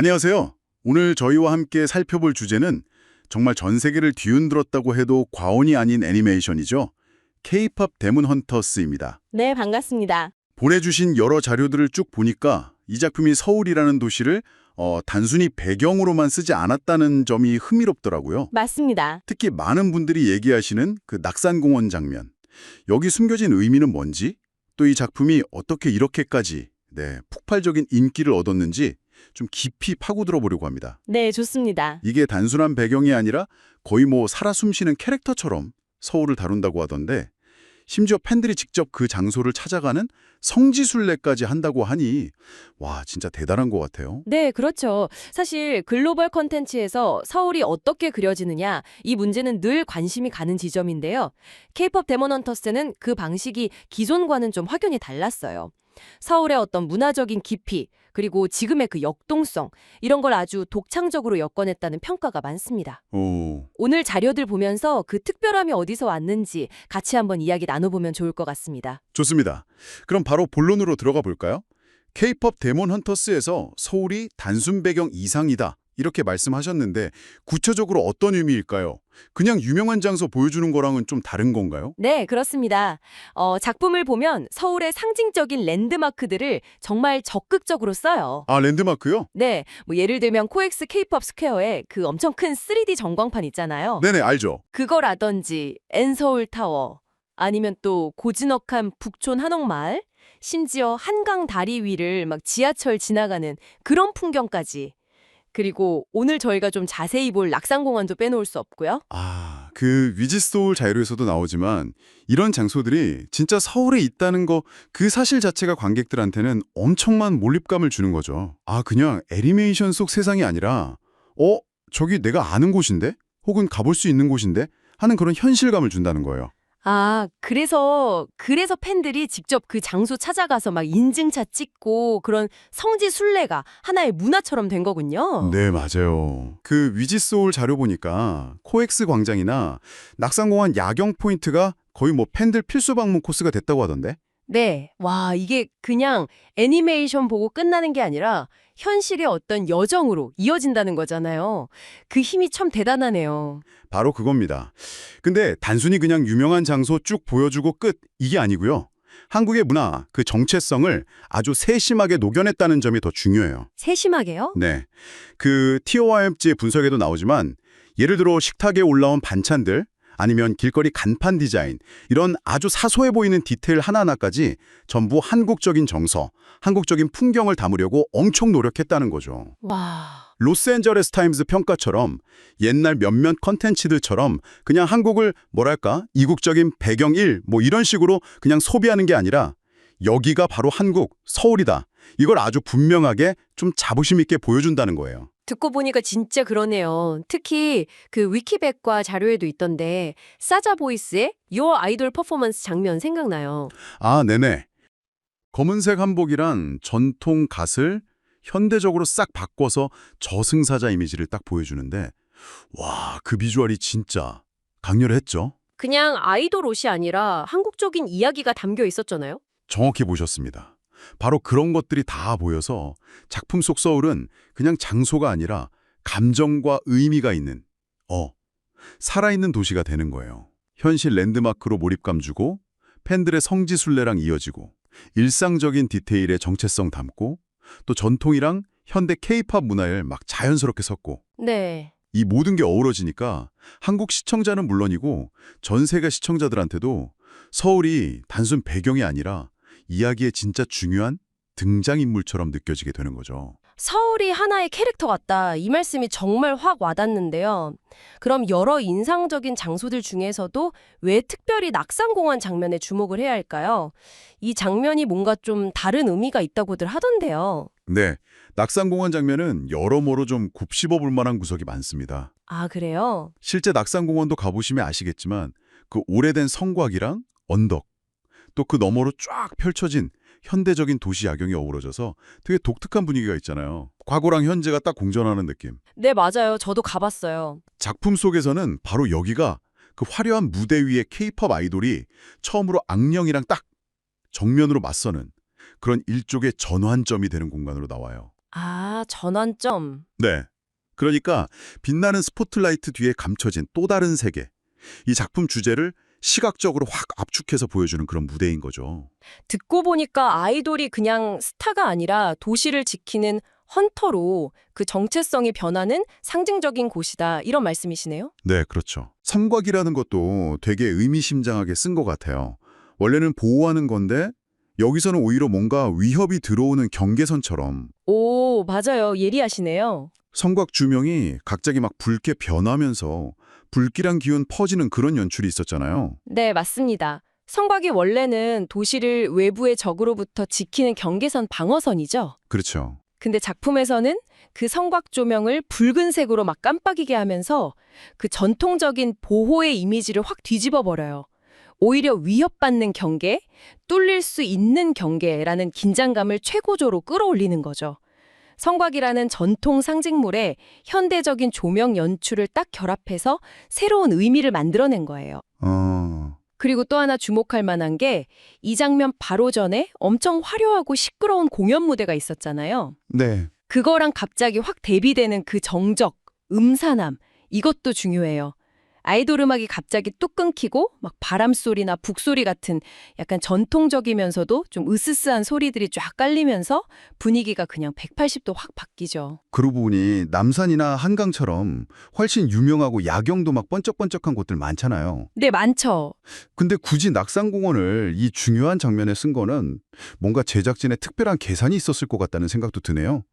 안녕하세요. 오늘 저희와 함께 살펴볼 주제는 정말 전 세계를 뒤흔들었다고 해도 과언이 아닌 애니메이션이죠. K-pop 데몬 헌터스입니다. 네, 반갑습니다. 보내주신 여러 자료들을 쭉 보니까 이 작품이 서울이라는 도시를 단순히 배경으로만 쓰지 않았다는 점이 흥미롭더라고요. 맞습니다. 특히 많은 분들이 얘기하시는 그 낙산공원 장면. 여기 숨겨진 의미는 뭔지, 또 이 작품이 어떻게 이렇게까지 폭발적인 인기를 얻었는지 좀 깊이 파고들어 보려고 합니다. 네, 좋습니다. 이게 단순한 배경이 아니라 거의 살아 숨쉬는 캐릭터처럼 서울을 다룬다고 하던데, 심지어 팬들이 직접 그 장소를 찾아가는 성지순례까지 한다고 하니 와, 진짜 대단한 것 같아요. 네, 그렇죠. 사실 글로벌 콘텐츠에서 서울이 어떻게 그려지느냐, 이 문제는 늘 관심이 가는 지점인데요. K-pop 데몬 헌터스는 그 방식이 기존과는 좀 확연히 달랐어요. 서울의 어떤 문화적인 깊이, 그리고 지금의 그 역동성, 이런 걸 아주 독창적으로 엮어냈다는 평가가 많습니다. 오, 오늘 자료들 보면서 그 특별함이 어디서 왔는지 같이 한번 이야기 나눠보면 좋을 것 같습니다. 좋습니다. 그럼 바로 본론으로 들어가 볼까요? K-pop 데몬 헌터스에서 서울이 단순 배경 이상이다, 이렇게 말씀하셨는데 구체적으로 어떤 의미일까요? 그냥 유명한 장소 보여주는 거랑은 좀 다른 건가요? 네, 그렇습니다. 작품을 보면 서울의 상징적인 랜드마크들을 정말 적극적으로 써요. 아, 랜드마크요? 네, 뭐 예를 들면 코엑스 K-pop 스퀘어에 그 엄청 큰 3D 전광판 있잖아요. 네네, 알죠. 그거라든지 N서울 타워, 아니면 또 고즈넉한 북촌 한옥마을, 심지어 한강 다리 위를 막 지하철 지나가는 그런 풍경까지. 그리고 오늘 저희가 좀 자세히 볼 낙산공원도 빼놓을 수 없고요. 아, 그 위지소울 자료에서도 나오지만 이런 장소들이 진짜 서울에 있다는 거, 그 사실 자체가 관객들한테는 엄청난 몰입감을 주는 거죠. 아, 그냥 애니메이션 속 세상이 아니라 저기 내가 아는 곳인데? 혹은 가볼 수 있는 곳인데? 하는 그런 현실감을 준다는 거예요. 아, 그래서 팬들이 직접 그 장소 찾아가서 막 인증차 찍고 그런 성지 순례가 하나의 문화처럼 된 거군요. 네, 맞아요. 그 위지소울 자료 보니까 코엑스 광장이나 낙산공원 야경 포인트가 거의 팬들 필수 방문 코스가 됐다고 하던데? 네. 와, 이게 그냥 애니메이션 보고 끝나는 게 아니라 현실의 어떤 여정으로 이어진다는 거잖아요. 그 힘이 참 대단하네요. 바로 그겁니다. 근데 단순히 그냥 유명한 장소 쭉 보여주고 끝, 이게 아니고요. 한국의 문화, 그 정체성을 아주 세심하게 녹여냈다는 점이 더 중요해요. 세심하게요? 네. 그 TOIMG 분석에도 나오지만 예를 들어 식탁에 올라온 반찬들, 아니면 길거리 간판 디자인, 이런 아주 사소해 보이는 디테일 하나하나까지 전부 한국적인 정서, 한국적인 풍경을 담으려고 엄청 노력했다는 거죠. 와. 로스앤젤레스 타임즈 평가처럼 옛날 몇몇 컨텐츠들처럼 그냥 한국을 이국적인 배경 이런 식으로 그냥 소비하는 게 아니라 여기가 바로 한국, 서울이다. 이걸 아주 분명하게 좀 자부심 있게 보여준다는 거예요. 듣고 보니까 진짜 그러네요. 특히 그 위키백과 자료에도 있던데 사자 보이스의 Your Idol 퍼포먼스 장면 생각나요. 아, 네네. 검은색 한복이란 전통 갓을 현대적으로 싹 바꿔서 저승사자 이미지를 딱 보여주는데, 와, 그 비주얼이 진짜 강렬했죠? 그냥 아이돌 옷이 아니라 한국적인 이야기가 담겨 있었잖아요. 정확히 보셨습니다. 바로 그런 것들이 다 보여서 작품 속 서울은 그냥 장소가 아니라 감정과 의미가 있는, 살아있는 도시가 되는 거예요. 현실 랜드마크로 몰입감 주고, 팬들의 성지순례랑 이어지고, 일상적인 디테일에 정체성 담고, 또 전통이랑 현대 K-팝 문화를 막 자연스럽게 섞고, 네. 이 모든 게 어우러지니까 한국 시청자는 물론이고 전 세계 시청자들한테도 서울이 단순 배경이 아니라 이야기의 진짜 중요한 등장인물처럼 느껴지게 되는 거죠. 서울이 하나의 캐릭터 같다. 이 말씀이 정말 확 와닿는데요. 그럼 여러 인상적인 장소들 중에서도 왜 특별히 낙산공원 장면에 주목을 해야 할까요? 이 장면이 뭔가 좀 다른 의미가 있다고들 하던데요. 네, 낙산공원 장면은 여러모로 좀 곱씹어 볼 만한 구석이 많습니다. 아, 그래요? 실제 낙산공원도 가보시면 아시겠지만 그 오래된 성곽이랑 언덕, 또 그 너머로 쫙 펼쳐진 현대적인 도시 야경이 어우러져서 되게 독특한 분위기가 있잖아요. 과거랑 현재가 딱 공존하는 느낌. 네, 맞아요. 저도 가봤어요. 작품 속에서는 바로 여기가 그 화려한 무대 위에 K-팝 아이돌이 처음으로 악령이랑 딱 정면으로 맞서는 그런 일종의 전환점이 되는 공간으로 나와요. 아, 전환점. 네. 그러니까 빛나는 스포트라이트 뒤에 감춰진 또 다른 세계. 이 작품 주제를 시각적으로 확 압축해서 보여주는 그런 무대인 거죠. 듣고 보니까 아이돌이 그냥 스타가 아니라 도시를 지키는 헌터로 그 정체성이 변하는 상징적인 곳이다. 이런 말씀이시네요. 네, 그렇죠. 삼곽이라는 것도 되게 의미심장하게 쓴 것 같아요. 원래는 보호하는 건데 여기서는 오히려 뭔가 위협이 들어오는 경계선처럼 오, 맞아요. 예리하시네요. 성곽 주명이 갑자기 막 붉게 변하면서 불길한 기운 퍼지는 그런 연출이 있었잖아요. 네, 맞습니다. 성곽이 원래는 도시를 외부의 적으로부터 지키는 경계선 방어선이죠. 그렇죠. 근데 작품에서는 그 성곽 조명을 붉은색으로 막 깜빡이게 하면서 그 전통적인 보호의 이미지를 확 뒤집어 버려요. 오히려 위협받는 경계, 뚫릴 수 있는 경계라는 긴장감을 최고조로 끌어올리는 거죠. 성곽이라는 전통 상징물에 현대적인 조명 연출을 딱 결합해서 새로운 의미를 만들어낸 거예요. 그리고 또 하나 주목할 만한 게 이 장면 바로 전에 엄청 화려하고 시끄러운 공연 무대가 있었잖아요. 네. 그거랑 갑자기 확 대비되는 그 정적, 음산함, 이것도 중요해요. 아이돌 음악이 갑자기 뚝 끊기고 막 바람소리나 북소리 같은 약간 전통적이면서도 좀 으스스한 소리들이 쫙 깔리면서 분위기가 그냥 180도 확 바뀌죠. 그러고 보니 남산이나 한강처럼 훨씬 유명하고 야경도 막 번쩍번쩍한 곳들 많잖아요. 네, 많죠. 근데 굳이 낙산공원을 이 중요한 장면에 쓴 거는 뭔가 제작진의 특별한 계산이 있었을 것 같다는 생각도 드네요.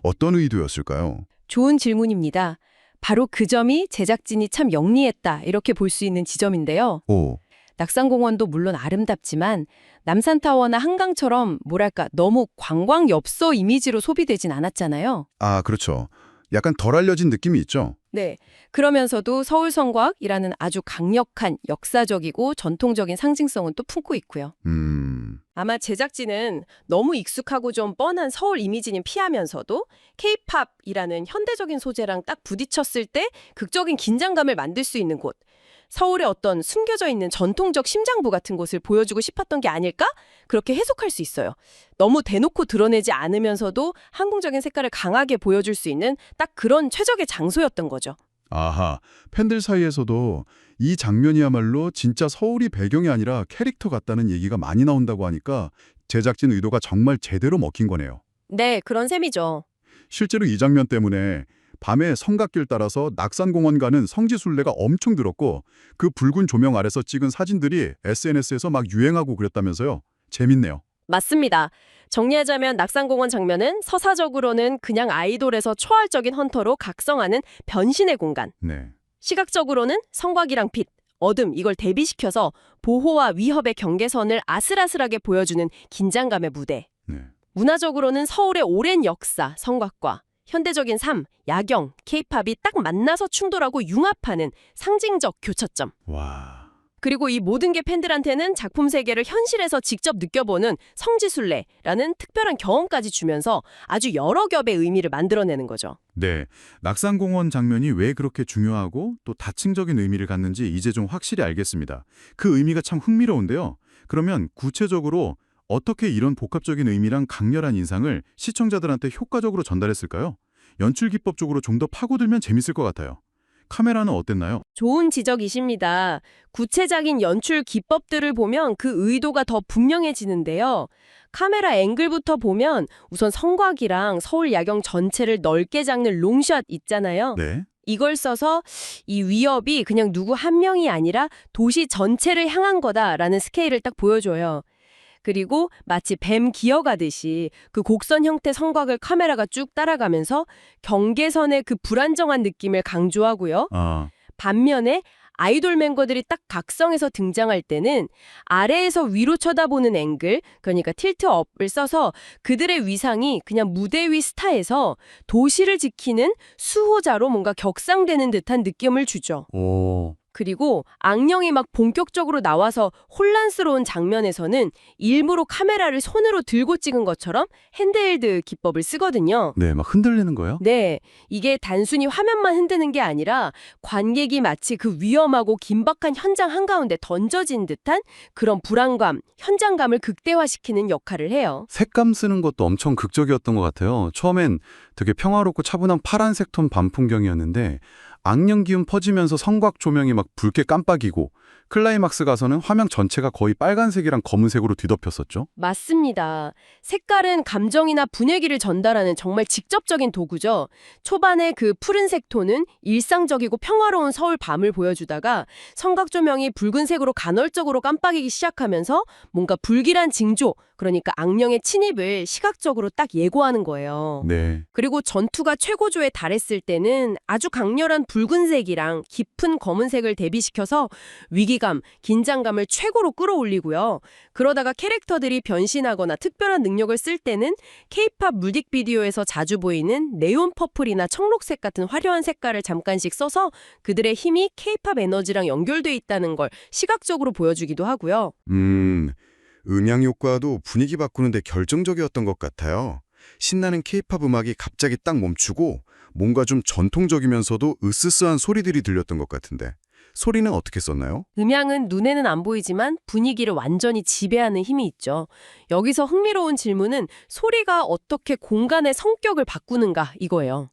어떤 의도였을까요? 좋은 질문입니다. 바로 그 점이 제작진이 참 영리했다 이렇게 볼 수 있는 지점인데요. 오, 낙산공원도 물론 아름답지만 남산타워나 한강처럼 뭐랄까 너무 관광 엽서 이미지로 소비되진 않았잖아요. 아, 그렇죠. 약간 덜 알려진 느낌이 있죠. 네. 그러면서도 서울성곽이라는 아주 강력한 역사적이고 전통적인 상징성은 또 품고 있고요. 아마 제작진은 너무 익숙하고 좀 뻔한 서울 이미지는 피하면서도 K-팝이라는 현대적인 소재랑 딱 부딪혔을 때 극적인 긴장감을 만들 수 있는 곳, 서울의 어떤 숨겨져 있는 전통적 심장부 같은 곳을 보여주고 싶었던 게 아닐까? 그렇게 해석할 수 있어요. 너무 대놓고 드러내지 않으면서도 한국적인 색깔을 강하게 보여줄 수 있는 딱 그런 최적의 장소였던 거죠. 아하, 팬들 사이에서도 이 장면이야말로 진짜 서울이 배경이 아니라 캐릭터 같다는 얘기가 많이 나온다고 하니까 제작진 의도가 정말 제대로 먹힌 거네요. 네, 그런 셈이죠. 실제로 이 장면 때문에 밤에 성곽길 따라서 낙산공원 가는 성지순례가 엄청 늘었고 그 붉은 조명 아래서 찍은 사진들이 SNS에서 막 유행하고 그랬다면서요. 재밌네요. 맞습니다. 정리하자면 낙산공원 장면은 서사적으로는 그냥 아이돌에서 초월적인 헌터로 각성하는 변신의 공간. 네. 시각적으로는 성곽이랑 빛, 어둠 이걸 대비시켜서 보호와 위협의 경계선을 아슬아슬하게 보여주는 긴장감의 무대. 네. 문화적으로는 서울의 오랜 역사, 성곽과 현대적인 삶, 야경, 케이팝이 딱 만나서 충돌하고 융합하는 상징적 교차점. 와. 그리고 이 모든 게 팬들한테는 작품 세계를 현실에서 직접 느껴보는 성지순례라는 특별한 경험까지 주면서 아주 여러 겹의 의미를 만들어내는 거죠. 네. 낙산공원 장면이 왜 그렇게 중요하고 또 다층적인 의미를 갖는지 이제 좀 확실히 알겠습니다. 그 의미가 참 흥미로운데요. 그러면 구체적으로 어떻게 이런 복합적인 의미랑 강렬한 인상을 시청자들한테 효과적으로 전달했을까요? 연출 기법적으로 좀 더 파고들면 재밌을 것 같아요. 카메라는 어땠나요? 좋은 지적이십니다. 구체적인 연출 기법들을 보면 그 의도가 더 분명해지는데요. 카메라 앵글부터 보면 우선 성곽이랑 서울 야경 전체를 넓게 잡는 롱샷 있잖아요. 네. 이걸 써서 이 위협이 그냥 누구 한 명이 아니라 도시 전체를 향한 거다라는 스케일을 딱 보여줘요. 그리고 마치 뱀 기어가듯이 그 곡선 형태 성곽을 카메라가 쭉 따라가면서 경계선의 그 불안정한 느낌을 강조하고요. 아, 반면에 아이돌 멤버들이 딱 각성해서 등장할 때는 아래에서 위로 쳐다보는 앵글, 그러니까 틸트업을 써서 그들의 위상이 그냥 무대 위 스타에서 도시를 지키는 수호자로 뭔가 격상되는 듯한 느낌을 주죠. 오. 그리고 악령이 막 본격적으로 나와서 혼란스러운 장면에서는 일부러 카메라를 손으로 들고 찍은 것처럼 핸드헬드 기법을 쓰거든요. 네, 막 흔들리는 거요? 네, 이게 단순히 화면만 흔드는 게 아니라 관객이 마치 그 위험하고 긴박한 현장 한가운데 던져진 듯한 그런 불안감, 현장감을 극대화시키는 역할을 해요. 색감 쓰는 것도 엄청 극적이었던 것 같아요. 처음엔 되게 평화롭고 차분한 파란색 톤 밤 풍경이었는데 악령 기운 퍼지면서 성곽 조명이 막 붉게 깜빡이고 클라이막스 가서는 화면 전체가 거의 빨간색이랑 검은색으로 뒤덮였었죠. 맞습니다. 색깔은 감정이나 분위기를 전달하는 정말 직접적인 도구죠. 초반에 그 푸른색 톤은 일상적이고 평화로운 서울 밤을 보여주다가 성각 조명이 붉은색으로 간헐적으로 깜빡이기 시작하면서 뭔가 불길한 징조, 그러니까 악령의 침입을 시각적으로 딱 예고하는 거예요. 네. 그리고 전투가 최고조에 달했을 때는 아주 강렬한 붉은색이랑 깊은 검은색을 대비시켜서 위기감, 긴장감을 최고로 끌어올리고요. 그러다가 캐릭터들이 변신하거나 특별한 능력을 쓸 때는 K-팝 뮤직비디오에서 자주 보이는 네온 퍼플이나 청록색 같은 화려한 색깔을 잠깐씩 써서 그들의 힘이 K-팝 에너지랑 연결돼 있다는 걸 시각적으로 보여주기도 하고요. 음향 효과도 분위기 바꾸는데 결정적이었던 것 같아요. 신나는 케이팝 음악이 갑자기 딱 멈추고 뭔가 좀 전통적이면서도 으스스한 소리들이 들렸던 것 같은데 소리는 어떻게 썼나요? 음향은 눈에는 안 보이지만 분위기를 완전히 지배하는 힘이 있죠. 여기서 흥미로운 질문은 소리가 어떻게 공간의 성격을 바꾸는가 이거예요.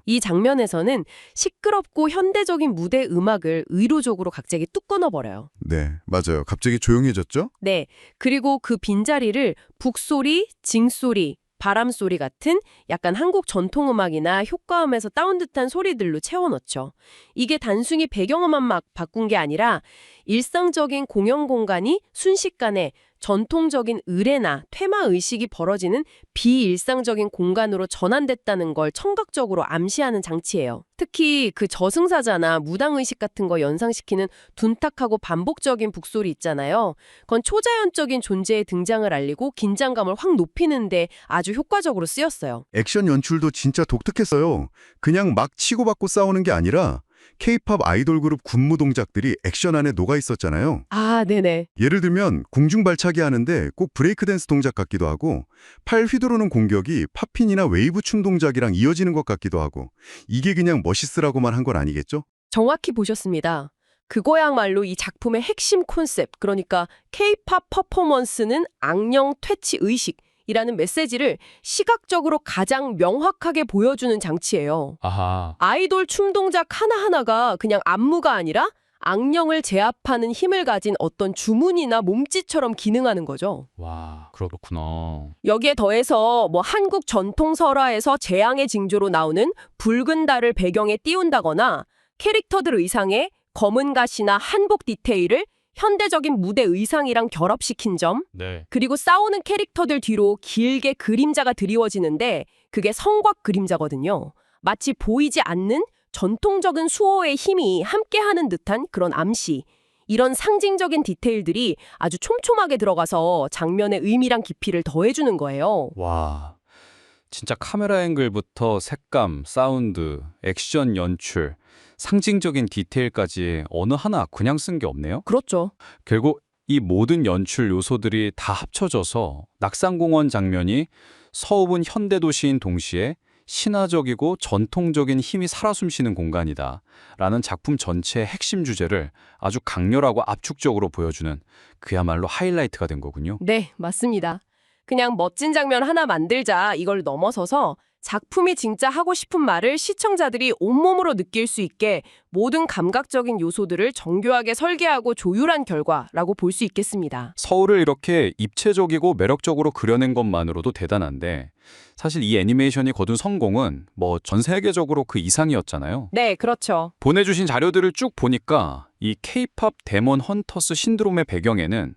이 장면에서는 시끄럽고 현대적인 무대 음악을 의도적으로 갑자기 뚝 끊어버려요. 네, 맞아요. 갑자기 조용해졌죠? 네, 그리고 그 빈자리를 북소리, 징소리, 바람소리 같은 약간 한국 전통음악이나 효과음에서 따온 듯한 소리들로 채워넣죠. 이게 단순히 배경음악만 바꾼 게 아니라 일상적인 공연 공간이 순식간에 전통적인 의례나 테마의식이 벌어지는 비일상적인 공간으로 전환됐다는 걸 청각적으로 암시하는 장치예요. 특히 그 저승사자나 무당의식 같은 거 연상시키는 둔탁하고 반복적인 북소리 있잖아요. 그건 초자연적인 존재의 등장을 알리고 긴장감을 확 높이는데 아주 효과적으로 쓰였어요. 액션 연출도 진짜 독특했어요. 그냥 막 치고받고 싸우는 게 아니라 케이팝 아이돌 그룹 군무 동작들이 액션 안에 녹아 있었잖아요. 아, 네네. 예를 들면 공중 발차기 하는데 꼭 브레이크 댄스 동작 같기도 하고 팔 휘두르는 공격이 팝핀이나 웨이브 춤 동작이랑 이어지는 것 같기도 하고 이게 그냥 멋있으라고만 한 건 아니겠죠? 정확히 보셨습니다. 그거야말로 이 작품의 핵심 콘셉트, 그러니까 K-팝 퍼포먼스는 악령 퇴치 의식이라는 메시지를 시각적으로 가장 명확하게 보여주는 장치예요. 아하. 아이돌 춤 동작 하나하나가 그냥 안무가 아니라 악령을 제압하는 힘을 가진 어떤 주문이나 몸짓처럼 기능하는 거죠. 와, 그렇구나. 여기에 더해서 한국 전통 설화에서 재앙의 징조로 나오는 붉은 달을 배경에 띄운다거나 캐릭터들 의상에 검은 가시나 한복 디테일을 현대적인 무대 의상이랑 결합시킨 점, 네. 그리고 싸우는 캐릭터들 뒤로 길게 그림자가 드리워지는데 그게 성곽 그림자거든요. 마치 보이지 않는 전통적인 수호의 힘이 함께하는 듯한 그런 암시. 이런 상징적인 디테일들이 아주 촘촘하게 들어가서 장면의 의미랑 깊이를 더해주는 거예요. 와, 진짜 카메라 앵글부터 색감, 사운드, 액션 연출, 상징적인 디테일까지 어느 하나 그냥 쓴 게 없네요. 그렇죠. 결국 이 모든 연출 요소들이 다 합쳐져서 낙산공원 장면이 서울은 현대도시인 동시에 신화적이고 전통적인 힘이 살아 숨쉬는 공간이다 라는 작품 전체의 핵심 주제를 아주 강렬하고 압축적으로 보여주는 그야말로 하이라이트가 된 거군요. 네, 맞습니다. 그냥 멋진 장면 하나 만들자 이걸 넘어서서 작품이 진짜 하고 싶은 말을 시청자들이 온몸으로 느낄 수 있게 모든 감각적인 요소들을 정교하게 설계하고 조율한 결과라고 볼 수 있겠습니다. 서울을 이렇게 입체적이고 매력적으로 그려낸 것만으로도 대단한데 사실 이 애니메이션이 거둔 성공은 전 세계적으로 그 이상이었잖아요. 네, 그렇죠. 보내주신 자료들을 쭉 보니까 이 K-팝 데몬 헌터스 신드롬의 배경에는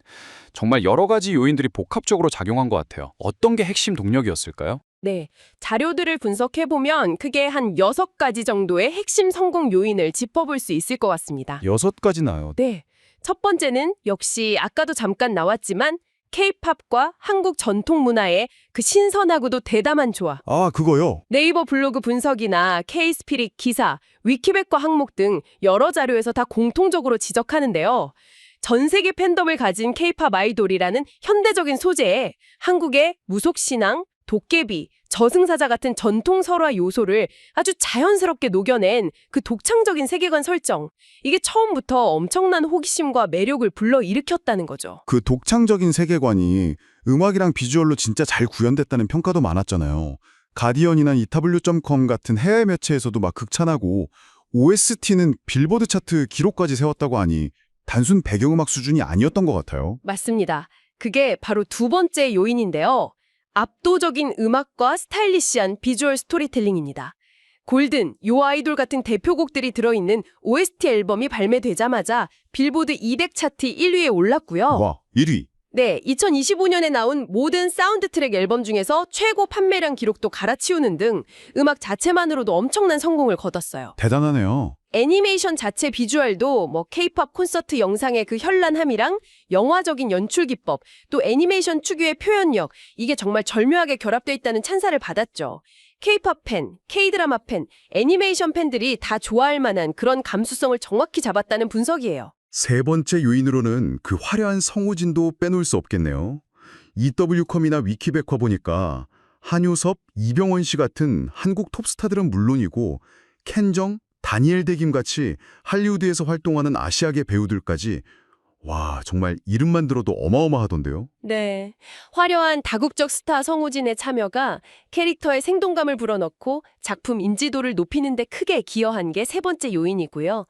정말 여러 가지 요인들이 복합적으로 작용한 것 같아요. 어떤 게 핵심 동력이었을까요? 네, 자료들을 분석해보면 크게 한 6가지 정도의 핵심 성공 요인을 짚어볼 수 있을 것 같습니다. 6가지나요? 네, 첫 번째는 역시 아까도 잠깐 나왔지만 K-팝과 한국 전통 문화의 그 신선하고도 대담한 조화. 아, 그거요? 네이버 블로그 분석이나 K-스피릿 기사, 위키백과 항목 등 여러 자료에서 다 공통적으로 지적하는데요. 전 세계 팬덤을 가진 K-팝 아이돌이라는 현대적인 소재에 한국의 무속신앙, 도깨비, 저승사자 같은 전통 설화 요소를 아주 자연스럽게 녹여낸 그 독창적인 세계관 설정. 이게 처음부터 엄청난 호기심과 매력을 불러일으켰다는 거죠. 그 독창적인 세계관이 음악이랑 비주얼로 진짜 잘 구현됐다는 평가도 많았잖아요. 가디언이나 EW.com 같은 해외 매체에서도 막 극찬하고 OST는 빌보드 차트 기록까지 세웠다고 하니 단순 배경음악 수준이 아니었던 것 같아요. 맞습니다. 그게 바로 두 번째 요인인데요. 압도적인 음악과 스타일리시한 비주얼 스토리텔링입니다. 골든, 요 아이돌 같은 대표곡들이 들어있는 OST 앨범이 발매되자마자 빌보드 200 차트 1위에 올랐고요. 와, 1위. 네, 2025년에 나온 모든 사운드 트랙 앨범 중에서 최고 판매량 기록도 갈아치우는 등 음악 자체만으로도 엄청난 성공을 거뒀어요. 대단하네요. 애니메이션 자체 비주얼도 K-팝 콘서트 영상의 그 현란함이랑 영화적인 연출 기법, 또 애니메이션 특유의 표현력, 이게 정말 절묘하게 결합되어 있다는 찬사를 받았죠. K-팝 팬, K-드라마 팬, 애니메이션 팬들이 다 좋아할 만한 그런 감수성을 정확히 잡았다는 분석이에요. 세 번째 요인으로는 그 화려한 성우진도 빼놓을 수 없겠네요. EW.com이나 위키백과 보니까 한효섭, 이병헌 씨 같은 한국 톱스타들은 물론이고 켄정, 다니엘 대김 같이 할리우드에서 활동하는 아시아계 배우들까지 와, 정말 이름만 들어도 어마어마하던데요. 네, 화려한 다국적 스타 성우진의 참여가 캐릭터의 생동감을 불어넣고 작품 인지도를 높이는 데 크게 기여한 게 세 번째 요인이고요.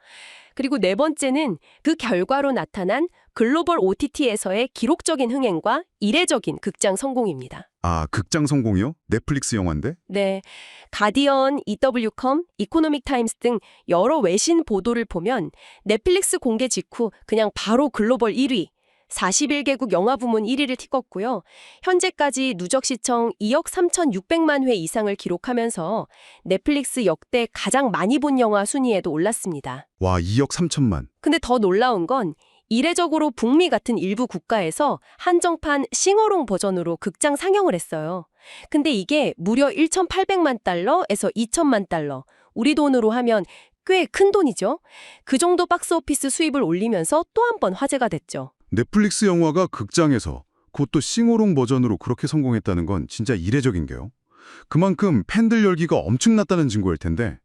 그리고 네 번째는 그 결과로 나타난 글로벌 OTT에서의 기록적인 흥행과 이례적인 극장 성공입니다. 아, 극장 성공이요? 넷플릭스 영화인데? 네, 가디언, EW.com, 이코노믹 타임스 등 여러 외신 보도를 보면 넷플릭스 공개 직후 그냥 바로 글로벌 1위, 41개국 영화 부문 1위를 찍었고요. 현재까지 누적 시청 2억 3,600만 회 이상을 기록하면서 넷플릭스 역대 가장 많이 본 영화 순위에도 올랐습니다. 와, 2억 3천만. 근데 더 놀라운 건 이례적으로 북미 같은 일부 국가에서 한정판 싱어롱 버전으로 극장 상영을 했어요. 근데 이게 무려 1,800만 달러에서 2천만 달러, 우리 돈으로 하면 꽤 큰 돈이죠. 그 정도 박스오피스 수입을 올리면서 또 한 번 화제가 됐죠. 넷플릭스 영화가 극장에서 그것도 싱어롱 버전으로 그렇게 성공했다는 건 진짜 이례적인 게요. 그만큼 팬들 열기가 엄청났다는 증거일 텐데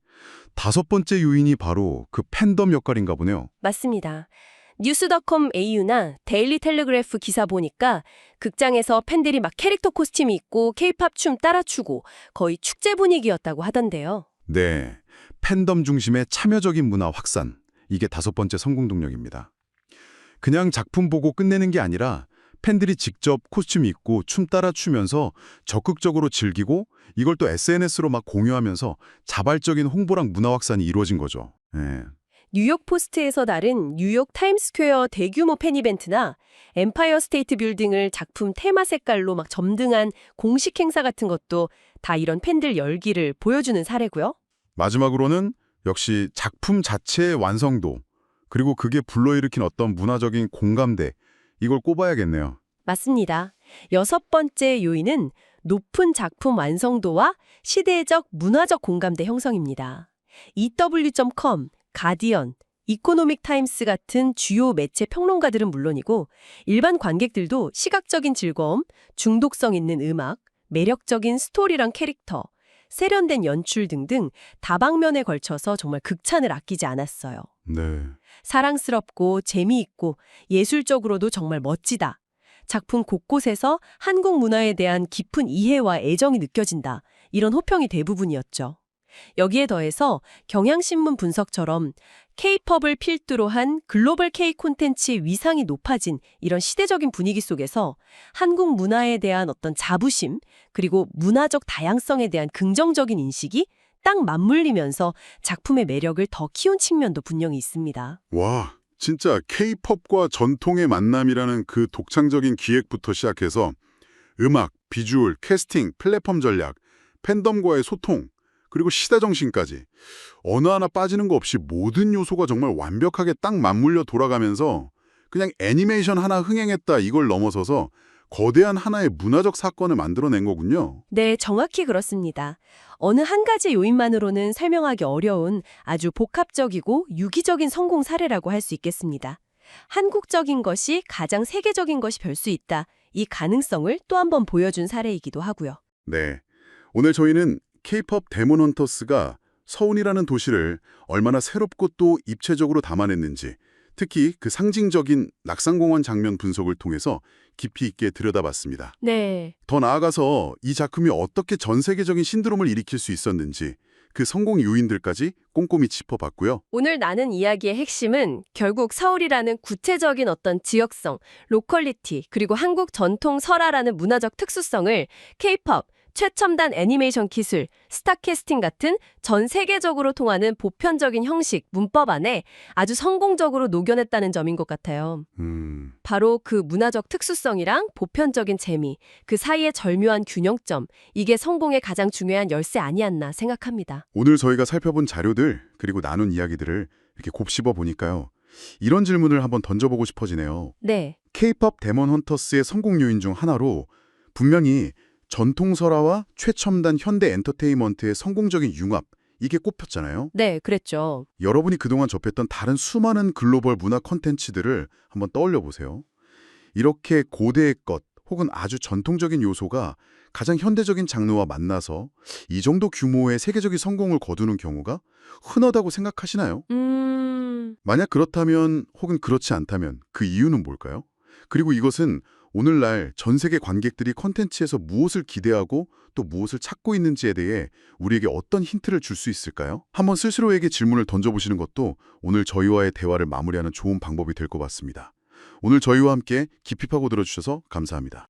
다섯 번째 요인이 바로 그 팬덤 역할인가 보네요. 맞습니다. 뉴스.com AU나 데일리 텔레그래프 기사 보니까 극장에서 팬들이 막 캐릭터 코스튬이 입고 K-팝 춤 따라 추고 거의 축제 분위기였다고 하던데요. 네, 팬덤 중심의 참여적인 문화 확산. 이게 다섯 번째 성공 동력입니다. 그냥 작품 보고 끝내는 게 아니라 팬들이 직접 코스튬 입고 춤 따라 추면서 적극적으로 즐기고 이걸 또 SNS로 막 공유하면서 자발적인 홍보랑 문화 확산이 이루어진 거죠. 네. 뉴욕 포스트에서 다른 뉴욕 타임스퀘어 대규모 팬 이벤트나 엠파이어 스테이트 빌딩을 작품 테마 색깔로 막 점등한 공식 행사 같은 것도 다 이런 팬들 열기를 보여주는 사례고요. 마지막으로는 역시 작품 자체의 완성도, 그리고 그게 불러일으킨 어떤 문화적인 공감대, 이걸 꼽아야겠네요. 맞습니다. 여섯 번째 요인은 높은 작품 완성도와 시대적 문화적 공감대 형성입니다. EW.com, 가디언, 이코노믹 타임스 같은 주요 매체 평론가들은 물론이고 일반 관객들도 시각적인 즐거움, 중독성 있는 음악, 매력적인 스토리랑 캐릭터, 세련된 연출 등등 다방면에 걸쳐서 정말 극찬을 아끼지 않았어요. 네. 사랑스럽고 재미있고 예술적으로도 정말 멋지다. 작품 곳곳에서 한국 문화에 대한 깊은 이해와 애정이 느껴진다. 이런 호평이 대부분이었죠. 여기에 더해서 경향신문 분석처럼 K-팝을 필두로 한 글로벌 K 콘텐츠의 위상이 높아진 이런 시대적인 분위기 속에서 한국 문화에 대한 어떤 자부심, 그리고 문화적 다양성에 대한 긍정적인 인식이 딱 맞물리면서 작품의 매력을 더 키운 측면도 분명히 있습니다. 와, 진짜 K-팝과 전통의 만남이라는 그 독창적인 기획부터 시작해서 음악, 비주얼, 캐스팅, 플랫폼 전략, 팬덤과의 소통, 그리고 시대 정신까지 어느 하나 빠지는 거 없이 모든 요소가 정말 완벽하게 딱 맞물려 돌아가면서 그냥 애니메이션 하나 흥행했다 이걸 넘어서서 거대한 하나의 문화적 사건을 만들어낸 거군요. 네, 정확히 그렇습니다. 어느 한 가지 요인만으로는 설명하기 어려운 아주 복합적이고 유기적인 성공 사례라고 할 수 있겠습니다. 한국적인 것이 가장 세계적인 것이 될 수 있다. 이 가능성을 또 한 번 보여준 사례이기도 하고요. 네. 오늘 저희는 K-pop 데몬 헌터스가 서울이라는 도시를 얼마나 새롭고 또 입체적으로 담아냈는지, 특히 그 상징적인 낙산공원 장면 분석을 통해서 깊이 있게 들여다봤습니다. 네. 더 나아가서 이 작품이 어떻게 전 세계적인 신드롬을 일으킬 수 있었는지 그 성공 요인들까지 꼼꼼히 짚어봤고요. 오늘 나눈 이야기의 핵심은 결국 서울이라는 구체적인 어떤 지역성, 로컬리티, 그리고 한국 전통 설화라는 문화적 특수성을 K-pop, 최첨단 애니메이션 기술, 스타 캐스팅 같은 전 세계적으로 통하는 보편적인 형식, 문법 안에 아주 성공적으로 녹여냈다는 점인 것 같아요. 바로 그 문화적 특수성이랑 보편적인 재미, 그 사이의 절묘한 균형점, 이게 성공의 가장 중요한 열쇠 아니었나 생각합니다. 오늘 저희가 살펴본 자료들 그리고 나눈 이야기들을 이렇게 곱씹어 보니까요. 이런 질문을 한번 던져보고 싶어지네요. 네. K-pop 데몬 헌터스의 성공 요인 중 하나로 분명히 전통 설화와 최첨단 현대 엔터테인먼트의 성공적인 융합, 이게 꼽혔잖아요. 네, 그랬죠. 여러분이 그동안 접했던 다른 수많은 글로벌 문화 콘텐츠들을 한번 떠올려 보세요. 이렇게 고대의 것 혹은 아주 전통적인 요소가 가장 현대적인 장르와 만나서 이 정도 규모의 세계적인 성공을 거두는 경우가 흔하다고 생각하시나요? 만약 그렇다면 혹은 그렇지 않다면 그 이유는 뭘까요? 그리고 이것은 오늘날 전 세계 관객들이 콘텐츠에서 무엇을 기대하고 또 무엇을 찾고 있는지에 대해 우리에게 어떤 힌트를 줄 수 있을까요? 한번 스스로에게 질문을 던져보시는 것도 오늘 저희와의 대화를 마무리하는 좋은 방법이 될 것 같습니다. 오늘 저희와 함께 깊이 파고 들어주셔서 감사합니다.